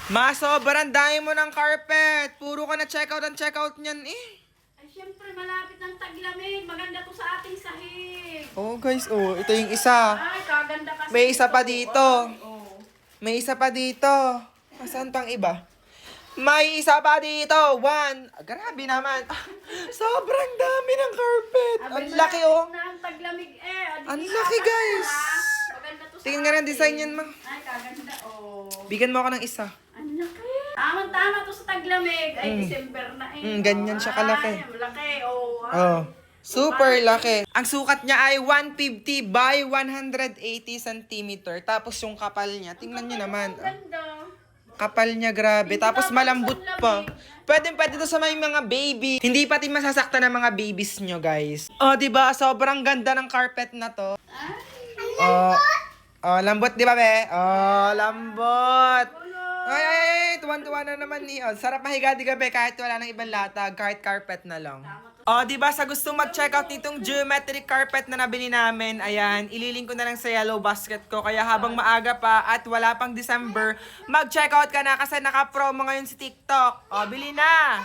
Sobrang dami mo ng carpet. Puro ka na check out niyan eh. Ay, syempre, malapit ng taglamig. Maganda to sa ating sahig. Oh guys, oh, ito yung isa. Ay, kaganda kasi. May isa pa ito. dito. Ay, oh. May isa pa dito. Saan pang iba? May isa pa dito. One. Grabe naman. Sobrang dami ng carpet. Abay, Ang laki oh. malapit na ang taglamig eh. Ang laki guys. Maganda to sa Tingnan nga ng atin. design yan, ma. Ay, kaganda. Oh. Bigyan mo ako ng isa. Ang laki. Tamang-tama to sa taglamig. Ay, December na eh. Ganyan siya kalaki. Ay, malaki. Oh. Oh. Super laki. Ang sukat niya ay 150 by 180 cm. Tapos yung kapal niya, tingnan niyo naman. Ang ganda. Kapal niya, grabe. Tapos malambot pa. Pwede to sa may mga baby. Hindi pati masasaktan ng mga babies nyo, guys. Oh, diba? Sobrang ganda ng carpet na to. Oh, lambot, di ba, be? Oh, lambot. Ay, tuwan-tuwa na naman ni. Oh, sarap mahiga, di ba, be? Kahit wala nang ibang latag, kahit carpet na lang. Oh, di ba? Sa gustong mag-check out nitong geometric carpet na nabili namin, ayan, ililink ko na lang sa yellow basket ko. Kaya habang maaga pa at wala pang December, mag-check out ka na kasi naka-promo ngayon si TikTok. Oh, bili na!